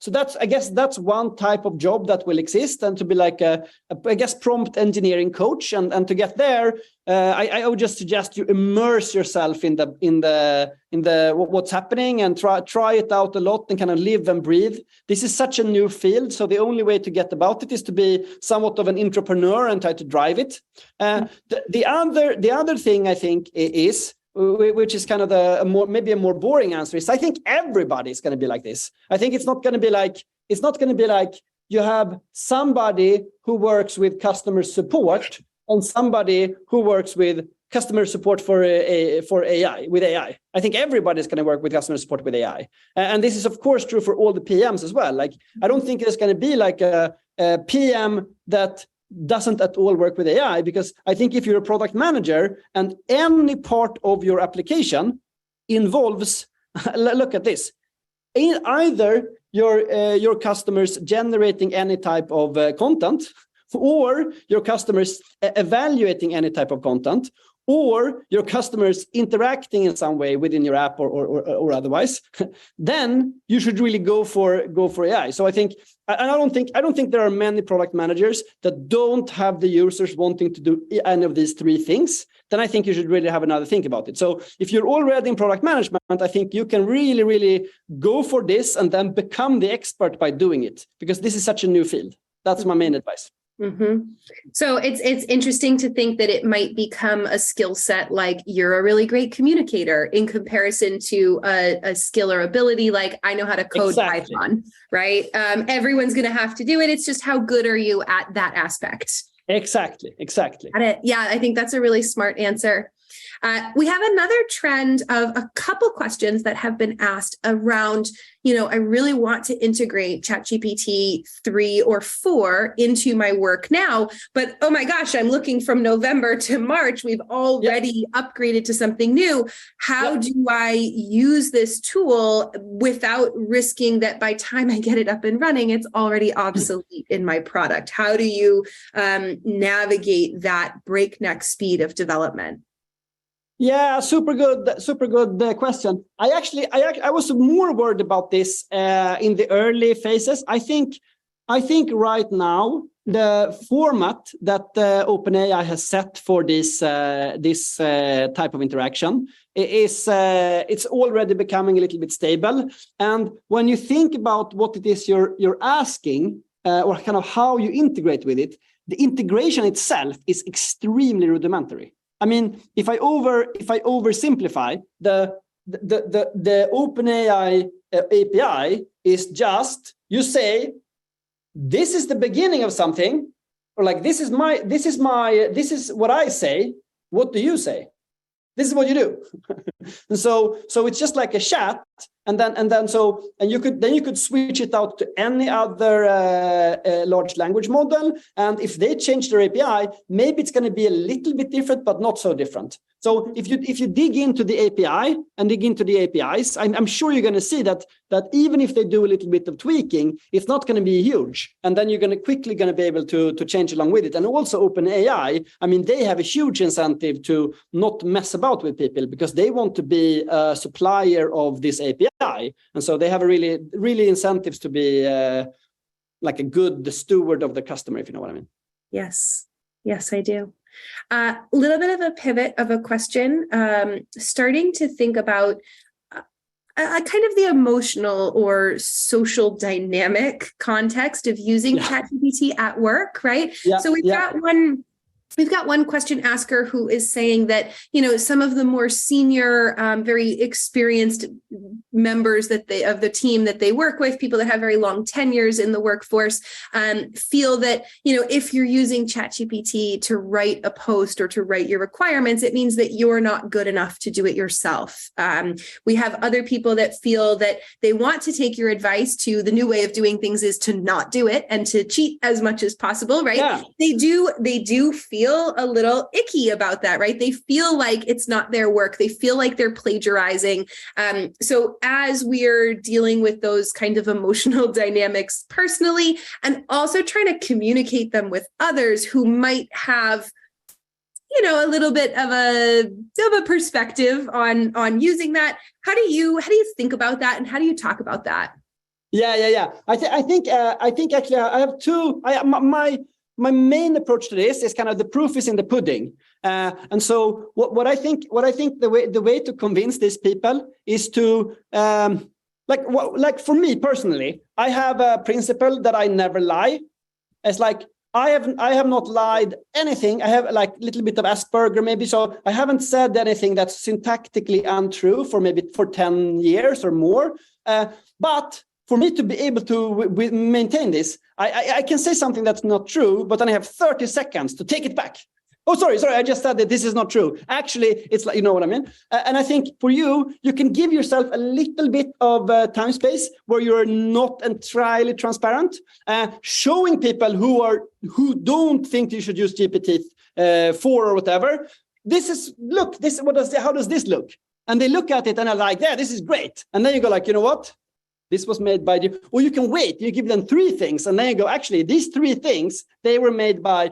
that's, I guess that's one type of job that will exist, and to be like a prompt engineering coach, and to get there, I would just suggest you immerse yourself in the what's happening, and try it out a lot and kind of live and breathe. This is such a new field, so the only way to get about it is to be somewhat of an entrepreneur and try to drive it. The other thing I think is, which is kind of maybe a more boring answer, is I think everybody's going to be like this. I think it's not going to be like you have somebody who works with customer support and somebody who works with customer support for AI, with AI. I think everybody's going to work with customer support with AI. And this is, of course, true for all the PMs as well. Like, I don't think there's going to be like a PM that doesn't at all work with AI, because I think if you're a product manager and any part of your application involves, look at this, either your customers generating any type of content, or your customers evaluating any type of content, or your customers interacting in some way within your app or otherwise, then you should really go for AI. So I don't think there are many product managers that don't have the users wanting to do any of these three things. Then I think you should really have another think about it. So if you're already in product management, I think you can really, really go for this and then become the expert by doing it, because this is such a new field. That's my main advice. Mm-hmm. So it's interesting to think that it might become a skill set, like you're a really great communicator, in comparison to a skill or ability like I know how to code Python, right? Everyone's going to have to do it. It's just how good are you at that aspect? Exactly. Yeah, I think that's a really smart answer. We have another trend of a couple questions that have been asked around, I really want to integrate ChatGPT 3 or 4 into my work now, but oh my gosh, I'm looking from November to March. We've already upgraded to something new. How do I use this tool without risking that by time I get it up and running, it's already obsolete in my product? How do you navigate that breakneck speed of development? Yeah, super good question. I was more worried about this in the early phases. I think right now the format that OpenAI has set for this type of interaction is it's already becoming a little bit stable. And when you think about what it is you're asking or kind of how you integrate with it, the integration itself is extremely rudimentary. I mean, if I oversimplify, the OpenAI API is just, you say, this is the beginning of something, or like this is what I say. What do you say? This is what you do. And so it's just like a chat, and you could switch it out to any other large language model. And if they change their API, maybe it's going to be a little bit different, but not so different. So if you dig into the API and dig into the APIs, I'm sure you're going to see that even if they do a little bit of tweaking, it's not going to be huge. And then you're going to quickly be able to change along with it. And also OpenAI, I mean, they have a huge incentive to not mess about with people, because they want to be a supplier of this API. And so they have a really incentives to be like a good steward of the customer, if you know what I mean. Yes, I do. A little bit of a pivot of a question, starting to think about kind of the emotional or social dynamic context of using ChatGPT at work, right? Yeah, so we've got one question asker who is saying that, some of the more senior, very experienced members of the team that they work with, people that have very long tenures in the workforce, feel that, if you're using ChatGPT to write a post or to write your requirements, it means that you're not good enough to do it yourself. We have other people that feel that they want to take your advice to the new way of doing things is to not do it and to cheat as much as possible, right? Yeah. They do feel a little icky about that, right? They feel like it's not their work. They feel like they're plagiarizing. So as we're dealing with those kind of emotional dynamics personally, and also trying to communicate them with others who might have, a little bit of a perspective on using that. How do you think about that, and how do you talk about that? Yeah. I think actually I have two. My main approach to this is kind of the proof is in the pudding, and so what I think the way to convince these people is to like for me personally, I have a principle that I never lie. It's like I have not lied anything. I have like a little bit of Asperger maybe, so I haven't said anything that's syntactically untrue for 10 years or more, but for me to be able to maintain this, I can say something that's not true, but then I have 30 seconds to take it back. Oh, sorry, I just said that this is not true. Actually, it's like, you know what I mean? And I think for you can give yourself a little bit of time space where you're not entirely transparent, showing people who don't think you should use GPT-4 or whatever. How does this look? And they look at it and are like, yeah, this is great. And then you go like, you know what? this was made by, or you can wait, you give them 3 things and then you go, actually, these 3 things, they were made by,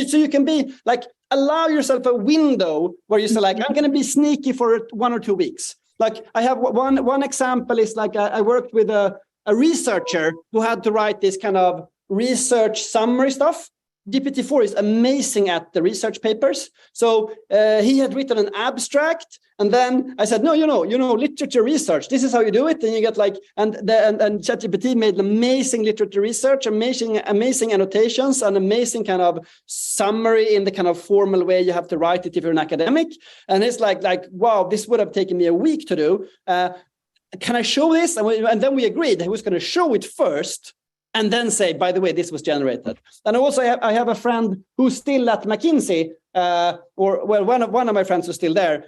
so you can be like, allow yourself a window where you say like, I'm going to be sneaky for 1 or 2 weeks. Like I have one example is like, I worked with a researcher who had to write this kind of research summary stuff. GPT-4 is amazing at the research papers. So he had written an abstract, and then I said, no, literature research. This is how you do it. And you get like, and ChatGPT made amazing literature research, amazing annotations, and amazing kind of summary in the kind of formal way you have to write it if you're an academic. And it's like, wow, this would have taken me a week to do. Can I show this? And then we agreed that he was going to show it first, and then say, by the way, this was generated. And also I have a friend who's still at McKinsey, one of my friends who's still there.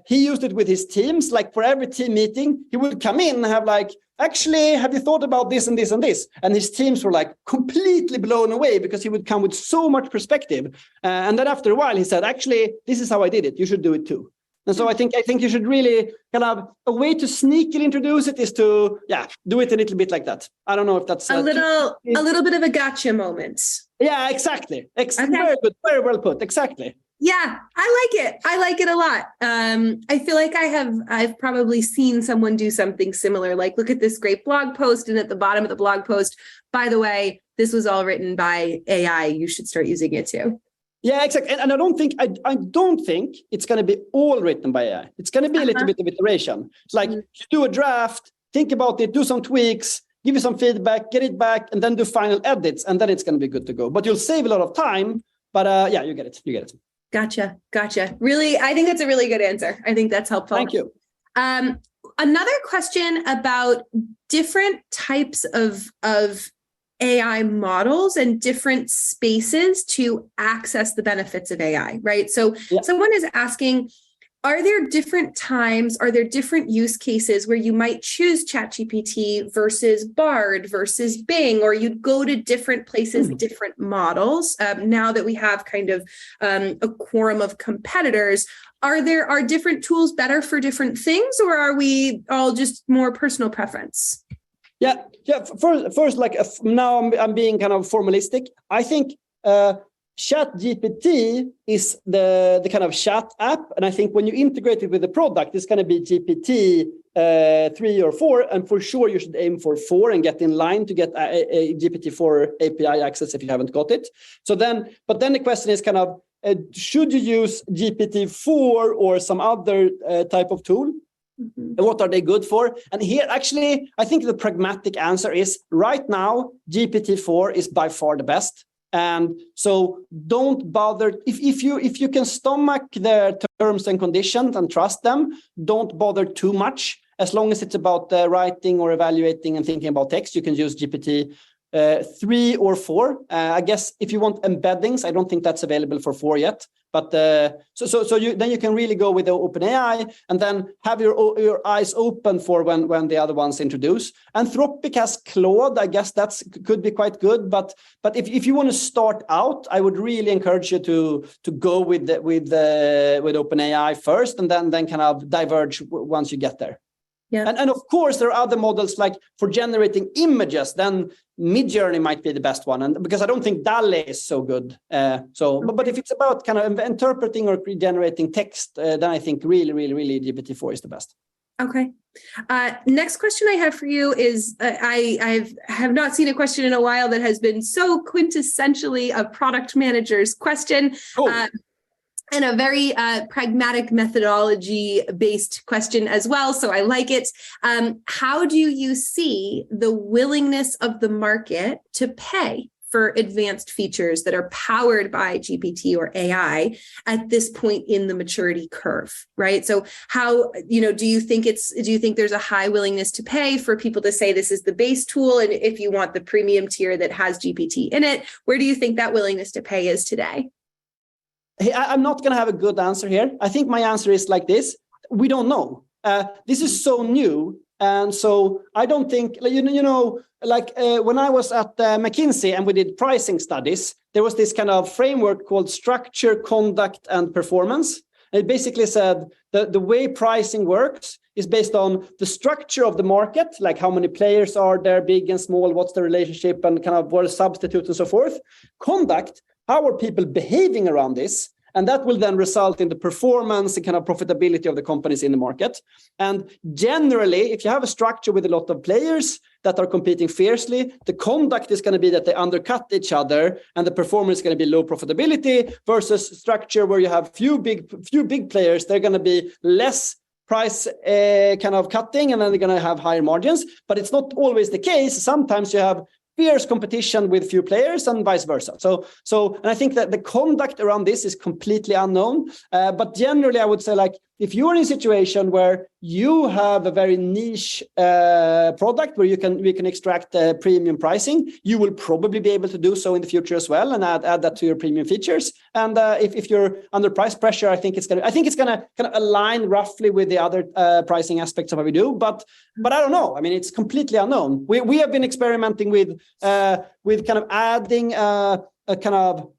He used it with his teams. Like for every team meeting, he would come in and have like, actually, have you thought about this and this and this? And his teams were like completely blown away because he would come with so much perspective. And then after a while, he said, actually, this is how I did it. You should do it too. And so I think you should really kind of, a way to sneakily introduce it is to, do it a little bit like that. I don't know if that's a little bit of a gotcha moment. Yeah, exactly. Okay. Very good. Very well put. Exactly. Yeah, I like it. I like it a lot. I feel like I've probably seen someone do something similar. Like, look at this great blog post, and at the bottom of the blog post, by the way, this was all written by AI. You should start using it too. Yeah, exactly. And I don't think it's going to be all written by AI. It's going to be a little bit of iteration. It's like you do a draft, think about it, do some tweaks, give you some feedback, get it back, and then do final edits, and then it's going to be good to go. But you'll save a lot of time. But you get it. You get it. Gotcha. Really, I think that's a really good answer. I think that's helpful. Thank you. Another question about different types of AI models and different spaces to access the benefits of AI, right? So someone is asking, are there different times, are there different use cases where you might choose ChatGPT versus Bard versus Bing, or you'd go to different places, different models? Now that we have kind of a quorum of competitors, are different tools better for different things, or are we all just more personal preference? Yeah. First, like now I'm being kind of formalistic. I think ChatGPT is the kind of chat app, and I think when you integrate it with the product, it's going to be GPT-3 or 4, and for sure you should aim for 4 and get in line to get a GPT-4 API access if you haven't got it. But then the question is kind of, should you use GPT-4 or some other type of tool? And what are they good for? And here, actually, I think the pragmatic answer is right now, GPT-4 is by far the best. And so don't bother. If you can stomach the terms and conditions and trust them, don't bother too much. As long as it's about writing or evaluating and thinking about text, you can use GPT-3 or 4. I guess if you want embeddings, I don't think that's available for 4 yet. But then you can really go with the OpenAI and then have your eyes open for when the other ones introduce. Anthropic has Claude. I guess could be quite good. But if you want to start out, I would really encourage you to go with OpenAI first, and then kind of diverge once you get there. Yeah. And of course, there are other models like for generating images, then Midjourney might be the best one. And because I don't think DALL-E is so good. But if it's about kind of interpreting or generating text, then I think really GPT-4 is the best. Okay. Next question I have for you is, I have not seen a question in a while that has been so quintessentially a product manager's question. Oh. And a very pragmatic methodology-based question as well. So I like it. How do you see the willingness of the market to pay for advanced features that are powered by GPT or AI at this point in the maturity curve, right? So how, do you think there's a high willingness to pay for people to say this is the base tool, and if you want the premium tier that has GPT in it, where do you think that willingness to pay is today? Hey, I'm not going to have a good answer here. I think my answer is like this. We don't know. This is so new. And so I don't think, when I was at McKinsey and we did pricing studies, there was this kind of framework called structure, conduct, and performance. And it basically said that the way pricing works is based on the structure of the market, like how many players are there, big and small, what's the relationship, and kind of what are substitutes and so forth. Conduct, how are people behaving around this? And that will then result in the performance and kind of profitability of the companies in the market. And generally, if you have a structure with a lot of players that are competing fiercely, the conduct is going to be that they undercut each other, and the performance is going to be low profitability, versus structure where you have few big players. They're going to be less price kind of cutting, and then they're going to have higher margins. But it's not always the case. Sometimes you have fierce competition with few players and vice versa. And I think that the conduct around this is completely unknown. But generally, I would say, like, if you're in a situation where you have a very niche product where we can extract premium pricing, you will probably be able to do so in the future as well, and add that to your premium features. And if you're under price pressure, I think it's gonna kind of align roughly with the other pricing aspects of what we do. But I don't know. I mean, it's completely unknown. We have been experimenting with kind of adding a kind of,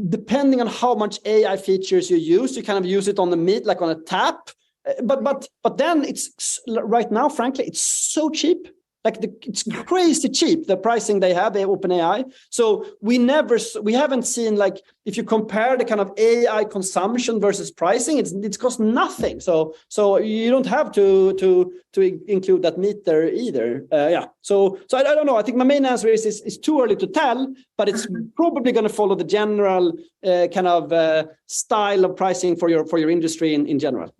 depending on how much AI features you use, you kind of use it on the meat, like on a tap. But then it's right now, frankly, it's so cheap. Like it's crazy cheap, the pricing they have, OpenAI. So we haven't seen, like, if you compare the kind of AI consumption versus pricing, it's cost nothing. So you don't have to include that meat there either. So I don't know. I think my main answer is it's too early to tell, but it's probably going to follow the general kind of style of pricing for your industry in general.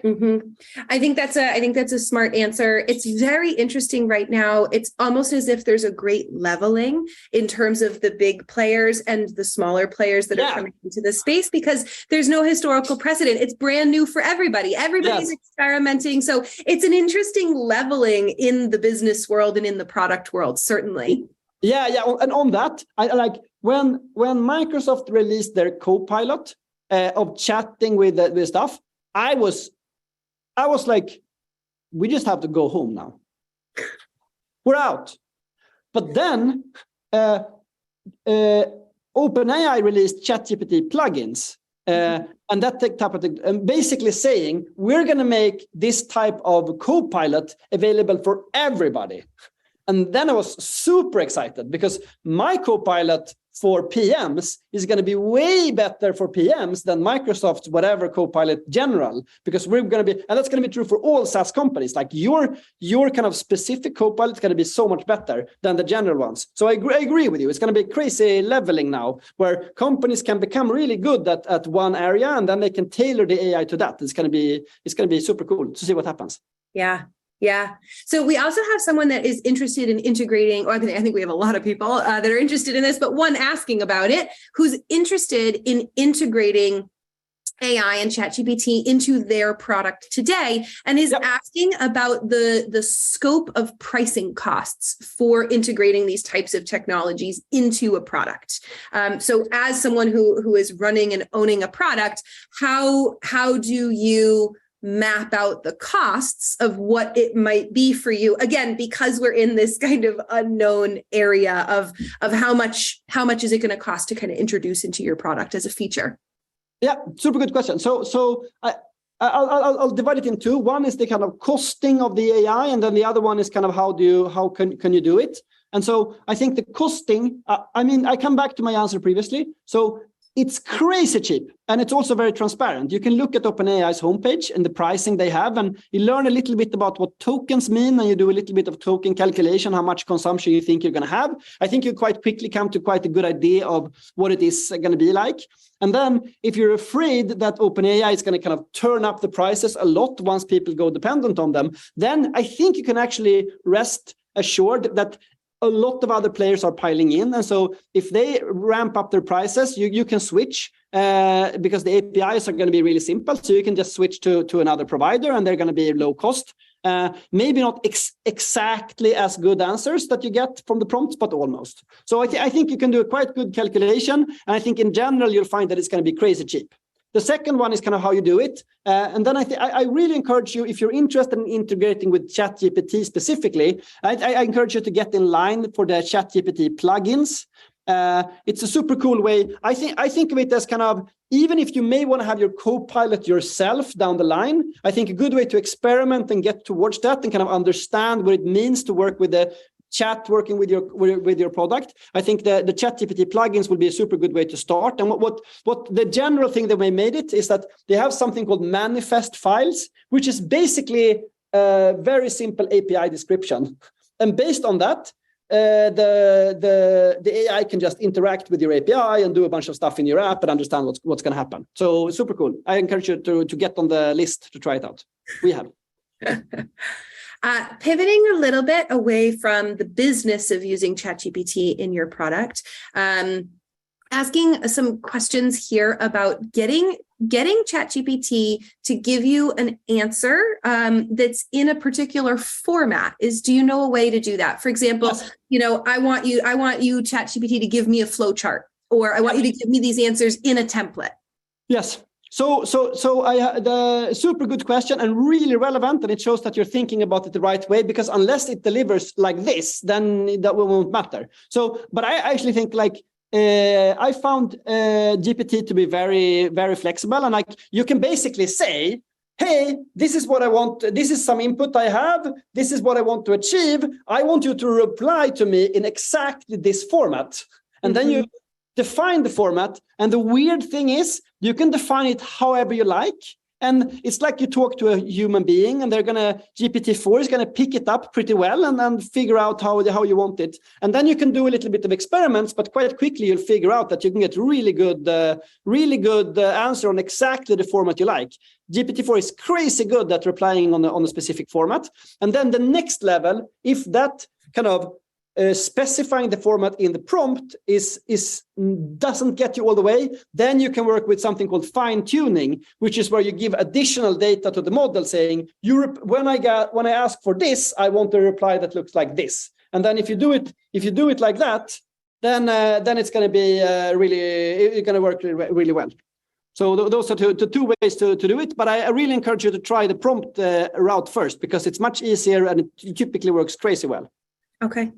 Mm-hmm. I think that's a smart answer. It's very interesting right now. It's almost as if there's a great leveling in terms of the big players and the smaller players that are coming into the space, because there's no historical precedent. It's brand new for everybody. Everybody's experimenting. So it's an interesting leveling in the business world and in the product world, certainly. Yeah. And on that, I like when Microsoft released their Copilot of chatting with stuff, I was like, we just have to go home now. We're out. But then OpenAI released ChatGPT plugins. And that type of thing, and basically saying, we're going to make this type of Copilot available for everybody. And then I was super excited, because my Copilot for PMs is going to be way better for PMs than Microsoft's whatever Copilot general, because we're going to be, and that's going to be true for all SaaS companies. Like your kind of specific Copilot is going to be so much better than the general ones. So I agree with you. It's going to be crazy leveling now, where companies can become really good at one area, and then they can tailor the AI to that. It's going to be super cool to see what happens. Yeah. So we also have someone that is interested in integrating, or I think we have a lot of people that are interested in this, but one asking about it, who's interested in integrating AI and ChatGPT into their product today, and is asking about the scope of pricing costs for integrating these types of technologies into a product. So as someone who is running and owning a product, how do you map out the costs of what it might be for you? Again, because we're in this kind of unknown area of how much is it going to cost to kind of introduce into your product as a feature? Yeah, super good question. So I'll divide it in two. One is the kind of costing of the AI, and then the other one is kind of how can you do it? And so I think the costing, I come back to my answer previously. So it's crazy cheap, and it's also very transparent. You can look at OpenAI's homepage and the pricing they have, and you learn a little bit about what tokens mean, and you do a little bit of token calculation, how much consumption you think you're going to have. I think you quite quickly come to quite a good idea of what it is going to be like. And then if you're afraid that OpenAI is going to kind of turn up the prices a lot once people go dependent on them, then I think you can actually rest assured that a lot of other players are piling in. And so if they ramp up their prices, you can switch because the APIs are going to be really simple. So you can just switch to another provider, and they're going to be low cost. Maybe not exactly as good answers that you get from the prompts, but almost. So I think you can do a quite good calculation. And I think in general, you'll find that it's going to be crazy cheap. The second one is kind of how you do it. And then I really encourage you, if you're interested in integrating with ChatGPT specifically, I encourage you to get in line for the ChatGPT plugins. It's a super cool way. I think of it as kind of, even if you may want to have your co-pilot yourself down the line, I think a good way to experiment and get towards that and kind of understand what it means to work with the chat, working with your product. I think the ChatGPT plugins will be a super good way to start. And what the general thing that they made it is that they have something called manifest files, which is basically a very simple API description. And based on that, the AI can just interact with your API and do a bunch of stuff in your app and understand what's going to happen. So super cool. I encourage you to get on the list to try it out. We have. Pivoting a little bit away from the business of using ChatGPT in your product, asking some questions here about getting ChatGPT to give you an answer that's in a particular format. Do you know a way to do that? For example, yes. I want you ChatGPT to give me a flow chart, or I want you to give me these answers in a template. Yes. So the super good question and really relevant, and it shows that you're thinking about it the right way, because unless it delivers like this, then that won't matter. But I actually think I found GPT to be very, very flexible, and you can basically say, hey, this is what I want. This is some input I have. This is what I want to achieve. I want you to reply to me in exactly this format. And then you define the format. And the weird thing is, you can define it however you like. And it's like you talk to a human being, and GPT-4 is going to pick it up pretty well and figure out how you want it. And then you can do a little bit of experiments, but quite quickly you'll figure out that you can get really good answer on exactly the format you like. GPT-4 is crazy good at replying on a specific format. And then the next level, if that kind of specifying the format in the prompt doesn't get you all the way, then you can work with something called fine tuning, which is where you give additional data to the model saying, when I ask for this, I want a reply that looks like this. And then if you do it like that, then it's going to be it's going to work really well. So those are the two ways to do it. But I really encourage you to try the prompt route first, because it's much easier and it typically works crazy well. Okay.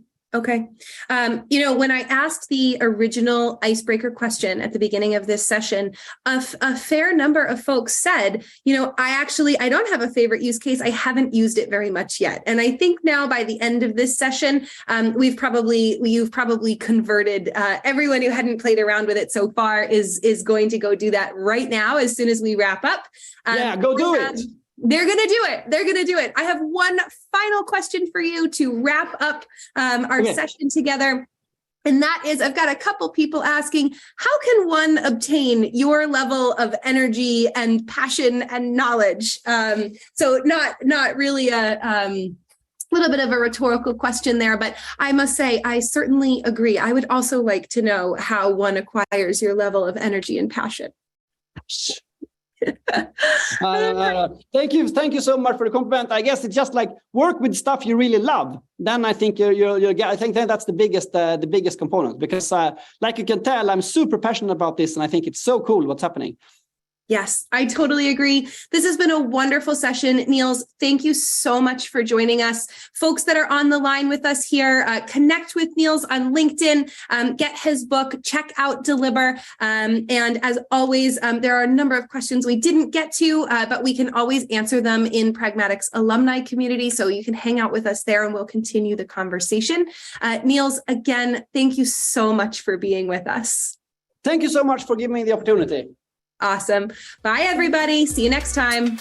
When I asked the original icebreaker question at the beginning of this session, a fair number of folks said, I don't have a favorite use case. I haven't used it very much yet. And I think now by the end of this session, you've probably converted everyone who hadn't played around with it so far is going to go do that right now as soon as we wrap up. Go do it. They're going to do it. I have one final question for you to wrap up our session together. And that is, I've got a couple people asking, how can one obtain your level of energy and passion and knowledge? So not really a little bit of a rhetorical question there, but I must say, I certainly agree. I would also like to know how one acquires your level of energy and passion. Thank you so much for the compliment. I guess it's just like work with stuff you really love. Then I think I think that's the biggest component, because like you can tell, I'm super passionate about this, and I think it's so cool what's happening. Yes, I totally agree. This has been a wonderful session. Nils, thank you so much for joining us. Folks that are on the line with us here, connect with Nils on LinkedIn, get his book, check out Delibr. And as always, there are a number of questions we didn't get to, but we can always answer them in Pragmatic's alumni community. So you can hang out with us there and we'll continue the conversation. Nils, again, thank you so much for being with us. Thank you so much for giving me the opportunity. Awesome. Bye, everybody. See you next time.